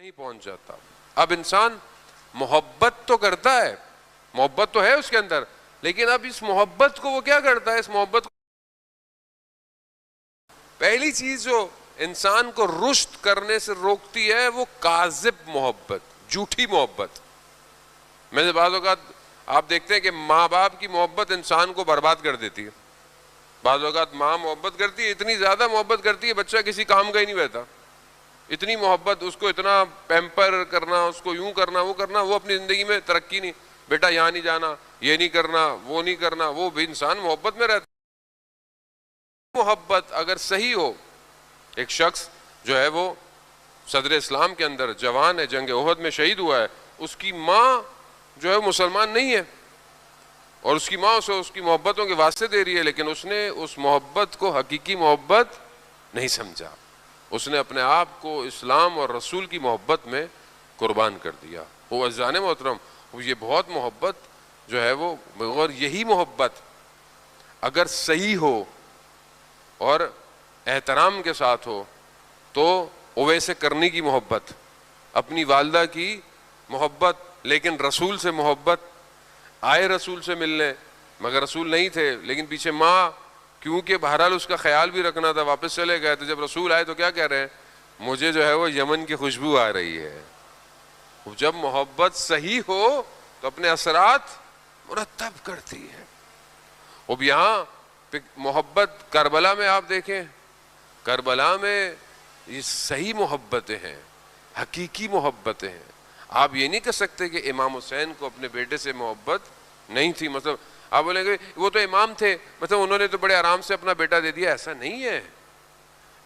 نہیں پہنچ جاتا. اب انسان محبت تو کرتا ہے, محبت تو ہے اس کے اندر, لیکن اب اس محبت کو وہ کیا کرتا ہے, اس محبت کو پہلی چیز جو انسان کو رشد کرنے سے روکتی ہے وہ کاذب محبت, جھوٹی محبت. میں سے بعض اوقات آپ دیکھتے ہیں کہ ماں باپ کی محبت انسان کو برباد کر دیتی ہے. بعض اوقات ماں محبت کرتی ہے, اتنی زیادہ محبت کرتی ہے بچہ کسی کام کا ہی نہیں رہتا. اتنی محبت, اس کو اتنا پیمپر کرنا, اس کو یوں کرنا وہ کرنا, وہ اپنی زندگی میں ترقی نہیں, بیٹا یہاں نہیں جانا, یہ نہیں کرنا, وہ نہیں کرنا, وہ بھی انسان محبت میں رہتا. محبت اگر صحیح ہو, ایک شخص جو ہے وہ صدر اسلام کے اندر جوان ہے, جنگ احد میں شہید ہوا ہے, اس کی ماں جو ہے مسلمان نہیں ہے اور اس کی ماں اسے اس کی محبتوں کے واسطے دے رہی ہے, لیکن اس نے اس محبت کو حقیقی محبت نہیں سمجھا. اس نے اپنے آپ کو اسلام اور رسول کی محبت میں قربان کر دیا. وہ عزیزان محترم, یہ بہت محبت جو ہے وہ, اور یہی محبت اگر صحیح ہو اور احترام کے ساتھ ہو تو اویس کرنی کی محبت, اپنی والدہ کی محبت, لیکن رسول سے محبت. آئے رسول سے ملنے مگر رسول نہیں تھے, لیکن پیچھے ماں, کیونکہ بہرحال اس کا خیال بھی رکھنا تھا, واپس چلے گئے. تو جب رسول آئے تو کیا کہہ رہے ہیں, مجھے جو ہے وہ یمن کی خوشبو آ رہی ہے. جب محبت صحیح ہو تو اپنے اثرات مرتب کرتی ہے. اب یہاں محبت کربلا میں آپ دیکھیں, کربلا میں یہ صحیح محبتیں ہیں, حقیقی محبتیں ہیں. آپ یہ نہیں کہہ سکتے کہ امام حسین کو اپنے بیٹے سے محبت نہیں تھی. مطلب آپ بولیں گے وہ تو امام تھے, مطلب انہوں نے تو بڑے آرام سے اپنا بیٹا دے دیا. ایسا نہیں ہے.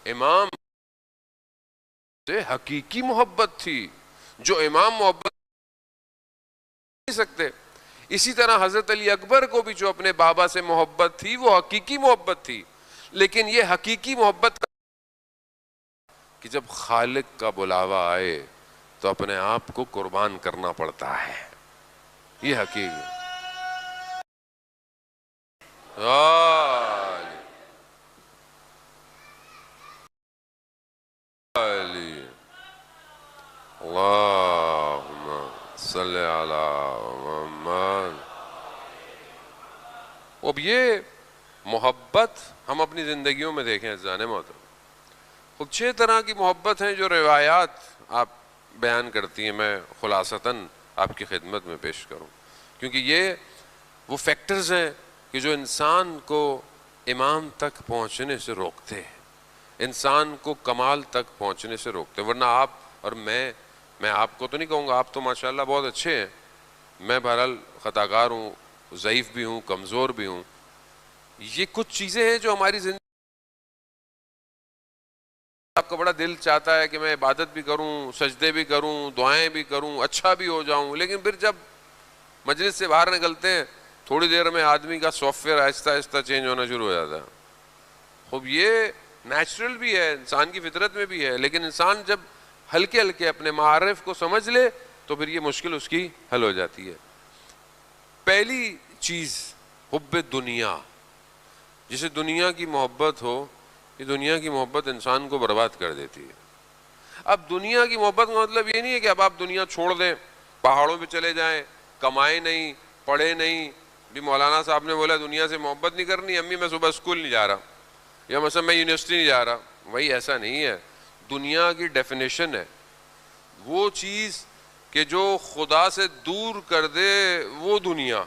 امام سے حقیقی محبت تھی جو امام محبت نہیں سکتے. اسی طرح حضرت علی اکبر کو بھی جو اپنے بابا سے محبت تھی وہ حقیقی محبت تھی, لیکن یہ حقیقی محبت کہ جب خالق کا بلاوا آئے تو اپنے آپ کو قربان کرنا پڑتا ہے. یہ حقیقی اللہم صلی علی محمد. اب یہ محبت ہم اپنی زندگیوں میں دیکھیں عزیزان محترم, خود 6 طرح کی محبت ہیں جو روایات آپ بیان کرتی ہیں. میں خلاصتاً آپ کی خدمت میں پیش کروں, کیونکہ یہ وہ فیکٹرز ہیں کہ جو انسان کو امام تک پہنچنے سے روکتے ہیں, انسان کو کمال تک پہنچنے سے روکتے ہیں. ورنہ آپ اور میں آپ کو تو نہیں کہوں گا, آپ تو ماشاءاللہ بہت اچھے ہیں, میں بہرحال خطاکار ہوں, ضعیف بھی ہوں, کمزور بھی ہوں. یہ کچھ چیزیں ہیں جو ہماری زندگی, آپ کا بڑا دل چاہتا ہے کہ میں عبادت بھی کروں, سجدے بھی کروں, دعائیں بھی کروں, اچھا بھی ہو جاؤں, لیکن پھر جب مجلس سے باہر نکلتے ہیں تھوڑی دیر میں آدمی کا سافٹ ویئر آہستہ آہستہ چینج ہونا شروع ہو جاتا ہے. خوب یہ نیچرل بھی ہے, انسان کی فطرت میں بھی ہے, لیکن انسان جب ہلکے ہلکے اپنے معارف کو سمجھ لے تو پھر یہ مشکل اس کی حل ہو جاتی ہے. پہلی چیز حب دنیا, جسے دنیا کی محبت ہو, یہ دنیا کی محبت انسان کو برباد کر دیتی ہے. اب دنیا کی محبت کا مطلب یہ نہیں ہے کہ اب آپ دنیا چھوڑ دیں, پہاڑوں پہ چلے جائیں, کمائے نہیں, پڑھے نہیں. بھی مولانا صاحب نے بولا دنیا سے محبت نہیں کرنی, امی میں صبح اسکول نہیں جا رہا, یا مثلا میں یونیورسٹی نہیں جا رہا. وہی ایسا نہیں ہے. دنیا کی ڈیفینیشن ہے وہ چیز کہ جو خدا سے دور کر دے وہ دنیا,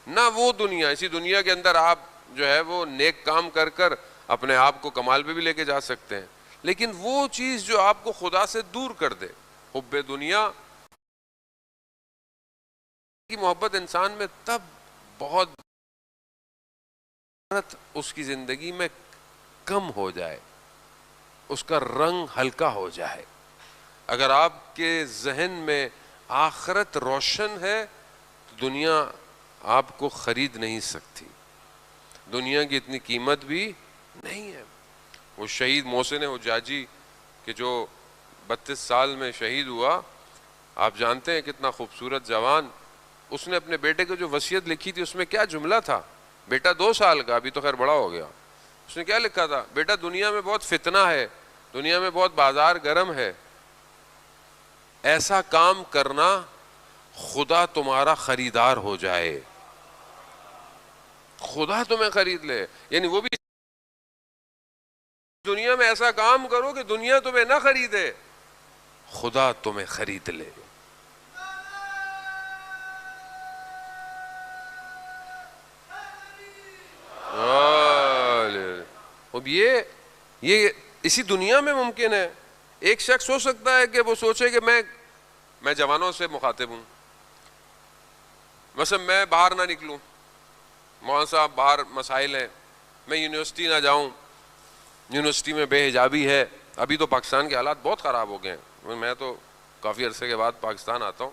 نہ وہ دنیا. اسی دنیا کے اندر آپ جو ہے وہ نیک کام کر کر اپنے آپ کو کمال پہ بھی لے کے جا سکتے ہیں, لیکن وہ چیز جو آپ کو خدا سے دور کر دے, حب دنیا کی محبت انسان میں تب بہت اس کی زندگی میں کم ہو جائے, اس کا رنگ ہلکا ہو جائے. اگر آپ کے ذہن میں آخرت روشن ہے تو دنیا آپ کو خرید نہیں سکتی, دنیا کی اتنی قیمت بھی نہیں ہے. وہ شہید محسن حجاجی کہ جو 32 سال میں شہید ہوا, آپ جانتے ہیں کتنا خوبصورت جوان, اس نے اپنے بیٹے کو جو وصیت لکھی تھی اس میں کیا جملہ تھا. بیٹا 2 سال کا, ابھی تو خیر بڑا ہو گیا. اس نے کیا لکھا تھا, بیٹا دنیا میں بہت فتنہ ہے, دنیا میں بہت بازار گرم ہے, ایسا کام کرنا خدا تمہارا خریدار ہو جائے، خدا تمہیں خرید لے، یعنی وہ بھی دنیا میں ایسا کام کرو کہ دنیا تمہیں نہ خریدے، خدا تمہیں خرید لے۔ اب یہ اسی دنیا میں ممکن ہے۔ ایک شخص ہو سکتا ہے کہ وہ سوچے کہ میں جوانوں سے مخاطب ہوں، مثلا میں باہر نہ نکلوں، مولانا صاحب باہر مسائل ہیں، میں یونیورسٹی نہ جاؤں، یونیورسٹی میں بے حجابی ہے۔ ابھی تو پاکستان کے حالات بہت خراب ہو گئے ہیں، میں تو کافی عرصے کے بعد پاکستان آتا ہوں،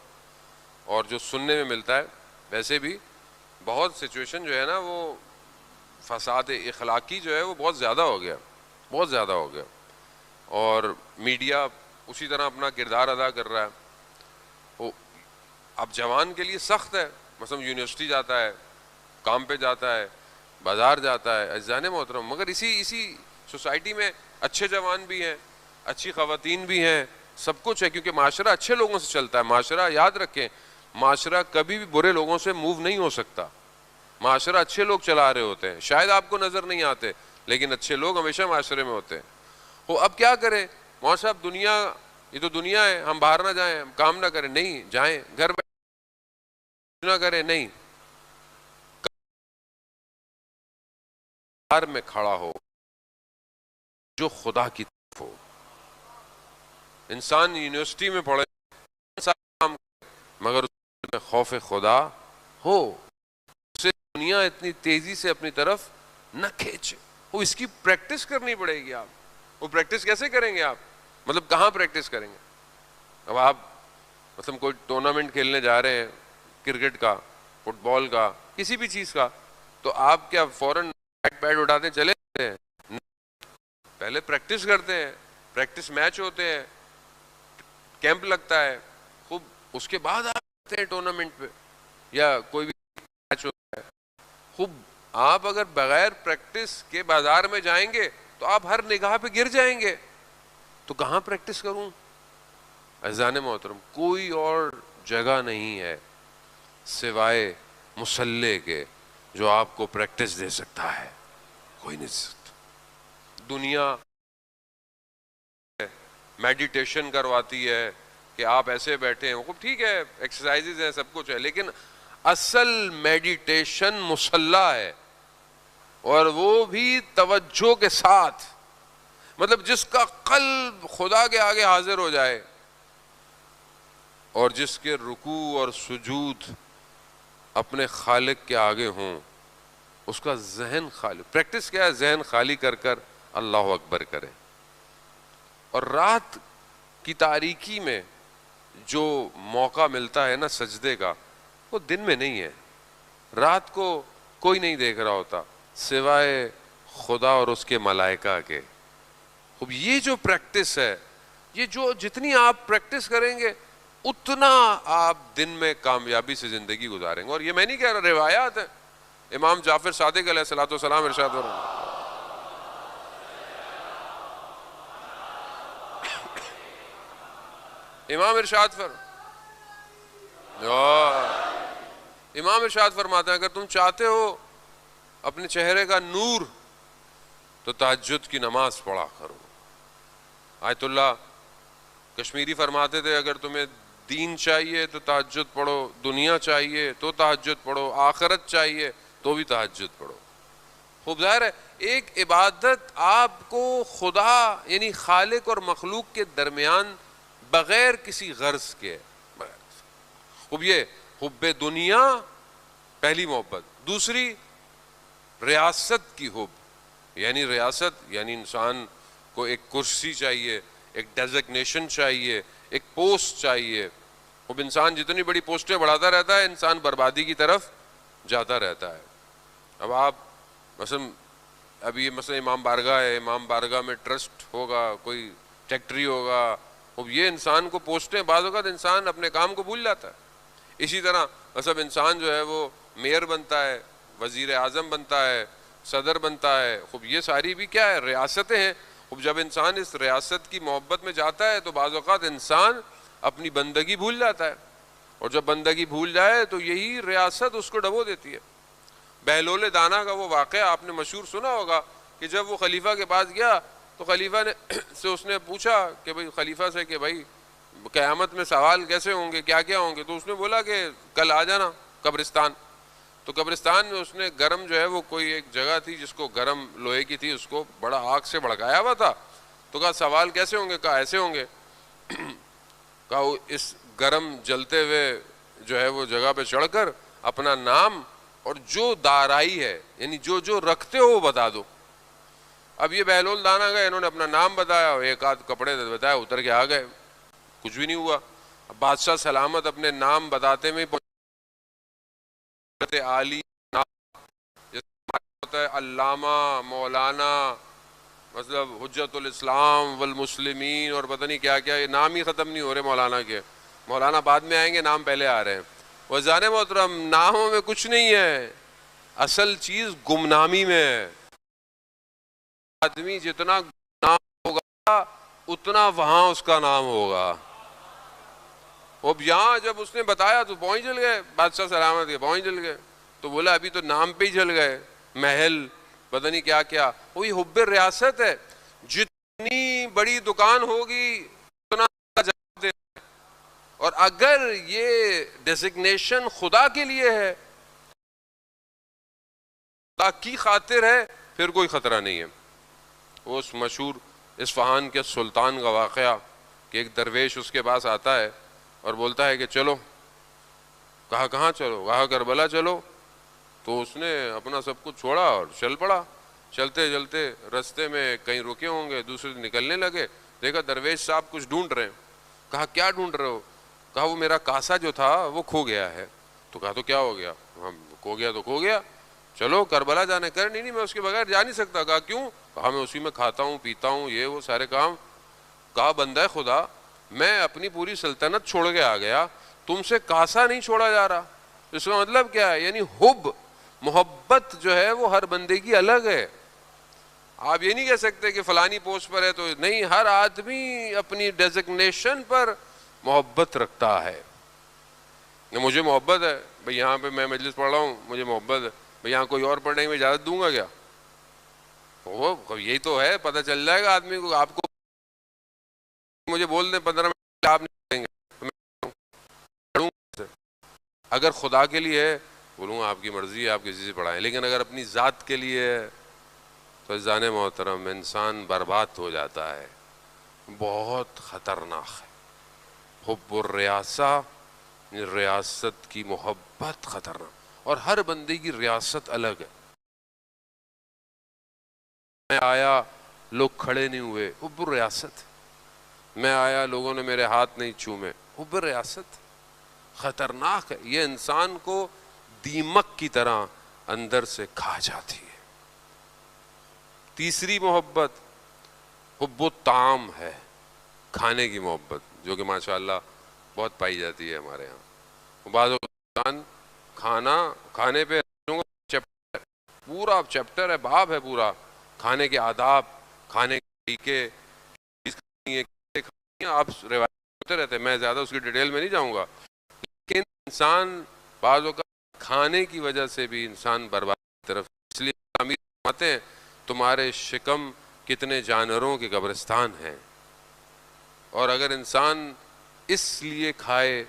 اور جو سننے میں ملتا ہے ویسے بھی بہت سچویشن جو ہے نا وہ فساد اخلاقی جو ہے وہ بہت زیادہ ہو گیا، بہت زیادہ ہو گیا، اور میڈیا اسی طرح اپنا کردار ادا کر رہا ہے۔ وہ اب جوان کے لیے سخت ہے، مثلا یونیورسٹی جاتا ہے، کام پہ جاتا ہے، بازار جاتا ہے، عزیزان محترم، مگر اسی سوسائٹی میں اچھے جوان بھی ہیں، اچھی خواتین بھی ہیں، سب کچھ ہے، کیونکہ معاشرہ اچھے لوگوں سے چلتا ہے۔ معاشرہ یاد رکھیں، معاشرہ کبھی بھی برے لوگوں سے موو نہیں ہو سکتا، معاشرہ اچھے لوگ چلا رہے ہوتے ہیں، شاید آپ کو نظر نہیں آتے لیکن اچھے لوگ ہمیشہ معاشرے میں ہوتے ہیں۔ وہ اب کیا کریں مولانا صاحب، دنیا یہ تو دنیا ہے، ہم باہر نہ جائیں، ہم کام نہ کریں، نہیں جائیں، گھر بیٹھے نہ کریں، نہیں، باہر میں کھڑا ہو جو خدا کی طرف ہو۔ انسان یونیورسٹی میں پڑھے مگر اس میں خوف خدا ہو، اسے دنیا اتنی تیزی سے اپنی طرف نہ کھینچے، وہ اس کی پریکٹس کرنی پڑے گی۔ آپ وہ پریکٹس کیسے کریں گے؟ آپ مطلب کہاں پریکٹس کریں گے؟ اب آپ مثلا کوئی ٹورنامنٹ کھیلنے جا رہے ہیں، کرکٹ کا، فٹ بال کا، کسی بھی چیز کا، تو آپ کیا فوراً بیٹ پیڈ اٹھاتے چلے جاتے ہیں؟ پہلے پریکٹس کرتے ہیں، پریکٹس میچ ہوتے ہیں، کیمپ لگتا ہے خوب، اس کے بعد آپ جاتے ہیں ٹورنامنٹ پہ یا کوئی بھی میچ ہوتا ہے خوب۔ آپ اگر بغیر پریکٹس کے بازار میں جائیں گے تو آپ ہر نگاہ پہ گر جائیں گے، تو کہاں پریکٹس کروں؟ عزیزان محترم، کوئی اور جگہ نہیں ہے سوائے مصلی کے جو آپ کو پریکٹس دے سکتا ہے، کوئی نہیں دے سکتا۔ دنیا میڈیٹیشن کرواتی ہے کہ آپ ایسے بیٹھے ہیں، خوب ٹھیک ہے، ایکسرسائزز ہیں، سب کچھ ہے، لیکن اصل میڈیٹیشن مصلی ہے، اور وہ بھی توجہ کے ساتھ، مطلب جس کا قلب خدا کے آگے حاضر ہو جائے، اور جس کے رکوع اور سجود اپنے خالق کے آگے ہوں، اس کا ذہن خالی۔ پریکٹس کیا ہے؟ ذہن خالی کر کر اللہ اکبر کرے۔ اور رات کی تاریکی میں جو موقع ملتا ہے نا سجدے کا، وہ دن میں نہیں ہے، رات کو کوئی نہیں دیکھ رہا ہوتا سوائے خدا اور اس کے ملائکہ کے۔ اب یہ جو پریکٹس ہے، یہ جو جتنی آپ پریکٹس کریں گے اتنا آپ دن میں کامیابی سے زندگی گزاریں گے۔ اور یہ میں نہیں کہہ رہا، روایات ہیں، امام جعفر صادق علیہ الصلوۃ والسلام ارشاد فرماتے امام ارشاد فرماتے ہیں اگر تم چاہتے ہو اپنے چہرے کا نور تو تہجد کی نماز پڑھا کرو۔ آیت اللہ کشمیری فرماتے تھے اگر تمہیں دین چاہیے تو تہجد پڑھو، دنیا چاہیے تو تہجد پڑھو، آخرت چاہیے تو بھی تہجد پڑھو۔ خوب ظاہر ہے ایک عبادت آپ کو خدا یعنی خالق اور مخلوق کے درمیان بغیر کسی غرض کے، خوب یہ حب دنیا پہلی محبت، دوسری ریاست کی حب، یعنی ریاست یعنی انسان کو ایک کرسی چاہیے، ایک ڈیزگنیشن چاہیے، ایک پوسٹ چاہیے۔ اب انسان جتنی بڑی پوسٹیں بڑھاتا رہتا ہے انسان بربادی کی طرف جاتا رہتا ہے۔ اب آپ مثلا ابھی مثلا امام بارگاہ ہے، امام بارگاہ میں ٹرسٹ ہوگا، کوئی فیکٹری ہوگا، اب یہ انسان کو پوسٹیں، بعض اوقات انسان اپنے کام کو بھول جاتا ہے۔ اسی طرح مطلب انسان جو ہے وہ میئر بنتا ہے، وزیر اعظم بنتا ہے، صدر بنتا ہے، خوب یہ ساری بھی کیا ہے؟ ریاستیں ہیں۔ خوب جب انسان اس ریاست کی محبت میں جاتا ہے تو بعض اوقات انسان اپنی بندگی بھول جاتا ہے، اور جب بندگی بھول جائے تو یہی ریاست اس کو ڈبو دیتی ہے۔ بہلول دانا کا وہ واقعہ آپ نے مشہور سنا ہوگا کہ جب وہ خلیفہ کے پاس گیا تو خلیفہ نے سے اس نے پوچھا کہ بھائی خلیفہ سے کہ بھائی قیامت میں سوال کیسے ہوں گے، کیا کیا ہوں گے؟ تو اس نے بولا کہ کل آ جانا قبرستان۔ تو قبرستان میں اس نے گرم جو ہے وہ کوئی ایک جگہ تھی جس کو گرم لوہے کی تھی، اس کو بڑا آگ سے بھڑکایا ہوا تھا۔ تو کہا سوال کیسے ہوں گے؟ کہا ایسے ہوں گے۔ کہا اس گرم جلتے ہوئے جو ہے وہ جگہ پہ چڑھ کر اپنا نام اور جو دارائی ہے یعنی جو جو رکھتے ہو وہ بتا دو۔ اب یہ بہلول دانا گئے، انہوں نے اپنا نام بتایا اور ایک آدھ کپڑے بتایا، اتر کے آ گئے، کچھ بھی نہیں ہوا۔ اب بادشاہ سلامت اپنے نام بتاتے میں عالی ہوتا ہے، علامہ، مولانا، مطلب حجت الاسلام والمسلمین اور پتہ نہیں کیا کیا، یہ نام ہی ختم نہیں ہو رہے مولانا کے۔ مولانا بعد میں آئیں گے، نام پہلے آ رہے ہیں۔ وزان محترم، ناموں میں کچھ نہیں ہے، اصل چیز گمنامی میں ہے۔ آدمی جتنا نام ہوگا اتنا وہاں اس کا نام ہوگا۔ اب یہاں جب اس نے بتایا تو پہنچ جل گئے، بادشاہ سلامت کے پہنچ جل گئے۔ تو بولا ابھی تو نام پہ ہی جل گئے، محل پتہ نہیں کیا کیا۔ وہی حب ریاست ہے، جتنی بڑی دکان ہوگی اتنا جواب دے، اور اگر یہ ڈیزگنیشن خدا کے لیے ہے، خدا کی خاطر ہے، پھر کوئی خطرہ نہیں ہے۔ وہ اس مشہور اصفہان کے سلطان کا واقعہ کہ ایک درویش اس کے پاس آتا ہے اور بولتا ہے کہ چلو۔ کہا کہاں چلو؟ کہا کربلا چلو۔ تو اس نے اپنا سب کچھ چھوڑا اور چل پڑا۔ چلتے چلتے رستے میں کہیں رکے ہوں گے، دوسرے نکلنے لگے، دیکھا درویش صاحب کچھ ڈھونڈ رہے ہیں۔ کہا کیا ڈھونڈ رہے ہو؟ کہا وہ میرا کاسا جو تھا وہ کھو گیا ہے۔ تو کہا تو کیا ہو گیا؟ ہم کھو گیا تو کھو گیا، چلو کربلا جانے کر۔ نہیں میں اس کے بغیر جا نہیں سکتا۔ کہا کیوں؟ کہا میں اسی میں کھاتا ہوں پیتا ہوں، یہ وہ سارے کام۔ کہا بندہ خدا، میں اپنی پوری سلطنت چھوڑ کے آ گیا، تم سے کاسا نہیں چھوڑا جا رہا۔ اس کا مطلب کیا ہے؟ یعنی حب، محبت جو ہے وہ ہر بندے کی الگ ہے۔ آپ یہ نہیں کہہ سکتے کہ فلانی پوسٹ پر ہے تو نہیں، ہر آدمی اپنی ڈیزگنیشن پر محبت رکھتا ہے۔ مجھے محبت ہے بھئی، یہاں پہ میں مجلس پڑھ رہا ہوں، مجھے محبت ہے بھئی، یہاں کوئی اور پڑھنے کی میں اجازت دوں گا کیا؟ وہ یہی تو ہے، پتہ چل جائے گا آدمی کو۔ آپ کو مجھے بول دیں 15 منٹ آپ نہیں پڑھیں گے، پڑھوں گا۔ اگر خدا کے لیے ہے بولوں گا آپ کی مرضی ہے، آپ کسی سے پڑھائیں، لیکن اگر اپنی ذات کے لیے ہے تو عزیزان محترم انسان برباد ہو جاتا ہے، بہت خطرناک ہے۔ حب الریاسہ، ریاست کی محبت خطرناک، اور ہر بندے کی ریاست الگ ہے۔ میں آیا لوگ کھڑے نہیں ہوئے، حب الریاست۔ میں آیا لوگوں نے میرے ہاتھ نہیں چومے، حب الریاست خطرناک ہے۔ یہ انسان کو دیمک کی طرح اندر سے کھا جاتی ہے۔ تیسری محبت حب الطعام ہے، کھانے کی محبت، جو کہ ماشاءاللہ بہت پائی جاتی ہے ہمارے ہاں۔ بعض اوقات کھانے پہ پورا چیپٹر ہے، باب ہے پورا، کھانے کے آداب، کھانے کے طریقے، آپ روایت ہوتے رہتے ہیں، میں زیادہ اس کی ڈیٹیل میں نہیں جاؤں گا۔ لیکن انسان بعض اوقات کھانے کی وجہ سے بھی انسان برباد کی طرف، اس لیے امیر فرماتے ہیں تمہارے شکم کتنے جانوروں کے قبرستان ہیں۔ اور اگر انسان اس لیے کھائے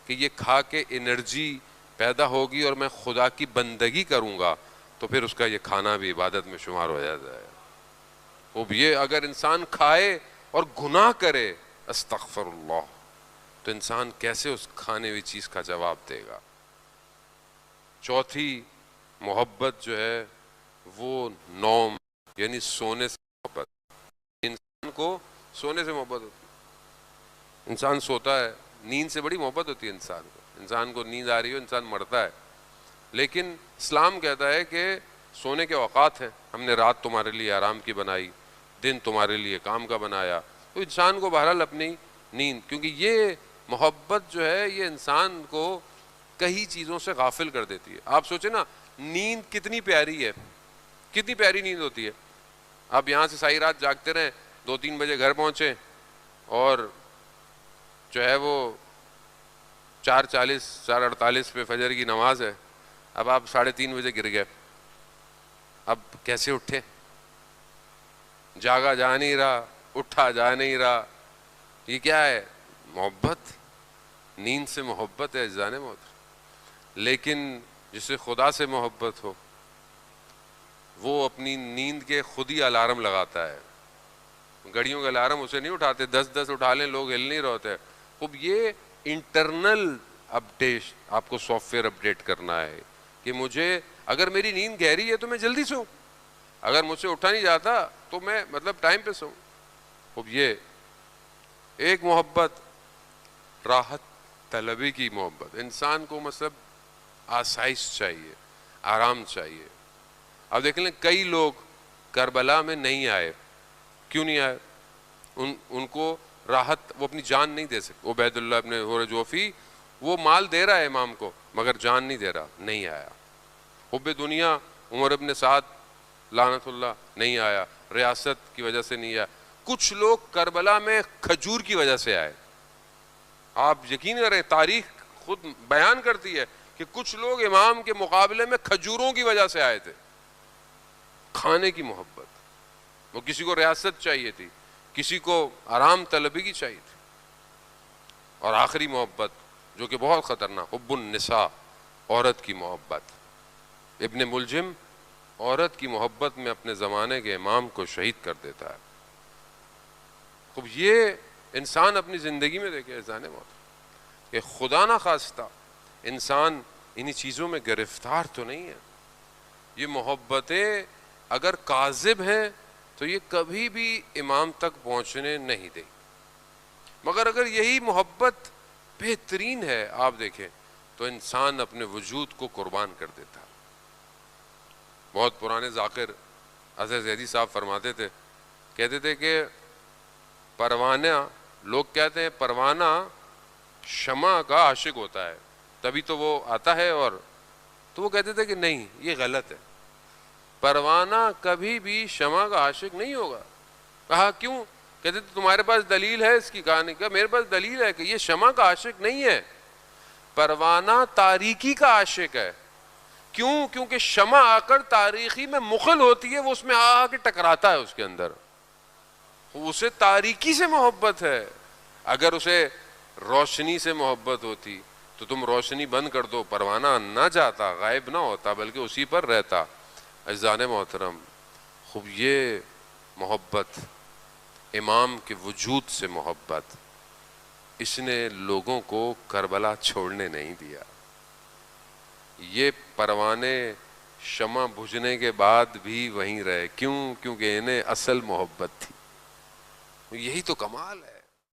کہ یہ کھا کے انرجی پیدا ہوگی اور میں خدا کی بندگی کروں گا، تو پھر اس کا یہ کھانا بھی عبادت میں شمار ہو جاتا ہے۔ وہ بھی یہ اگر انسان کھائے اور گناہ کرے، استغفر اللہ، تو انسان کیسے اس کھانے ہوئی چیز کا جواب دے گا؟ چوتھی محبت جو ہے وہ نوم، یعنی سونے سے محبت۔ انسان کو سونے سے محبت ہوتی ہے، انسان سوتا ہے، نیند سے بڑی محبت ہوتی ہے انسان کو۔ انسان کو نیند آ رہی ہو، انسان مرتا ہے، لیکن اسلام کہتا ہے کہ سونے کے اوقات ہیں، ہم نے رات تمہارے لیے آرام کی بنائی، دن تمہارے لیے کام کا بنایا۔ تو انسان کو بہرحال اپنی نیند، کیونکہ یہ محبت جو ہے یہ انسان کو کئی چیزوں سے غافل کر دیتی ہے۔ آپ سوچیں نا، نیند کتنی پیاری ہے، کتنی پیاری نیند ہوتی ہے۔ آپ یہاں سے ساری رات جاگتے رہیں، 2-3 بجے گھر پہنچیں اور جو ہے وہ 4:40 4:48 پہ فجر کی نماز ہے، اب آپ 3:30 بجے گر گئے، اب کیسے اٹھے؟ جاگا جا نہیں رہا، اٹھا جا نہیں رہا، یہ کیا ہے؟ محبت، نیند سے محبت ہے اجزان محترم۔ لیکن جسے خدا سے محبت ہو وہ اپنی نیند کے خود ہی الارم لگاتا ہے، گھڑیوں کے الارم اسے نہیں اٹھاتے، 10 اٹھا لیں لوگ ہل نہیں رہے ہوتے۔ اب یہ انٹرنل اپڈیٹ آپ کو سافٹ ویئر اپڈیٹ کرنا ہے کہ مجھے اگر میری نیند گہری ہے تو میں جلدی سوؤں، اگر مجھ سے اٹھا نہیں جاتا تو میں ٹائم پہ سوؤں۔ اب یہ ایک محبت راحت طلبی کی محبت، انسان کو آسائش چاہیے، آرام چاہیے۔ اب دیکھ لیں کئی لوگ کربلا میں نہیں آئے، کیوں نہیں آئے؟ ان کو راحت، وہ اپنی جان نہیں دے سکتے۔ عبید اللہ ابن حور جوفی وہ مال دے رہا ہے امام کو مگر جان نہیں دے رہا، نہیں آیا۔ حب دنیا عمر ابن سعد لعنت اللہ نہیں آیا، ریاست کی وجہ سے نہیں آیا۔ کچھ لوگ کربلا میں کھجور کی وجہ سے آئے، آپ یقین کریں تاریخ خود بیان کرتی ہے کہ کچھ لوگ امام کے مقابلے میں کھجوروں کی وجہ سے آئے تھے، کھانے کی محبت۔ وہ کسی کو ریاست چاہیے تھی، کسی کو آرام طلبی کی چاہیے تھی۔ اور آخری محبت جو کہ بہت خطرناک، حب النساء، عورت کی محبت۔ ابن ملجم عورت کی محبت میں اپنے زمانے کے امام کو شہید کر دیتا ہے۔ خب یہ انسان اپنی زندگی میں دیکھے اذان موت کہ خدا نہ خواستہ انسان انہی چیزوں میں گرفتار تو نہیں ہے۔ یہ محبتیں اگر کاذب ہیں تو یہ کبھی بھی امام تک پہنچنے نہیں دیں، مگر اگر یہی محبت بہترین ہے آپ دیکھیں تو انسان اپنے وجود کو قربان کر دیتا ہے۔ بہت پرانے ذاکر حضرت زیدی صاحب فرماتے تھے، کہتے تھے کہ پروانہ، لوگ کہتے ہیں پروانہ شمع کا عاشق ہوتا ہے تبھی تو وہ آتا ہے، اور تو وہ کہتے تھے کہ نہیں، یہ غلط ہے، پروانہ کبھی بھی شمع کا عاشق نہیں ہوگا۔ کہا کیوں؟ کہتے تھے تمہارے پاس دلیل ہے اس کی کہانی کا؟ میرے پاس دلیل ہے کہ یہ شمع کا عاشق نہیں ہے، پروانہ تاریکی کا عاشق ہے۔ کیوں؟ کیونکہ شمع آ کر تاریکی میں مخل ہوتی ہے، وہ اس میں آ کے ٹکراتا ہے، اس کے اندر اسے تاریکی سے محبت ہے۔ اگر اسے روشنی سے محبت ہوتی تو تم روشنی بند کر دو، پروانہ نہ جاتا، غائب نہ ہوتا، بلکہ اسی پر رہتا۔ عزیزان محترم، خوب یہ محبت، امام کے وجود سے محبت، اس نے لوگوں کو کربلا چھوڑنے نہیں دیا۔ یہ پروانے شمع بجھنے کے بعد بھی وہیں رہے، کیوں؟ کیونکہ انہیں اصل محبت تھی۔ یہی تو کمال ہے۔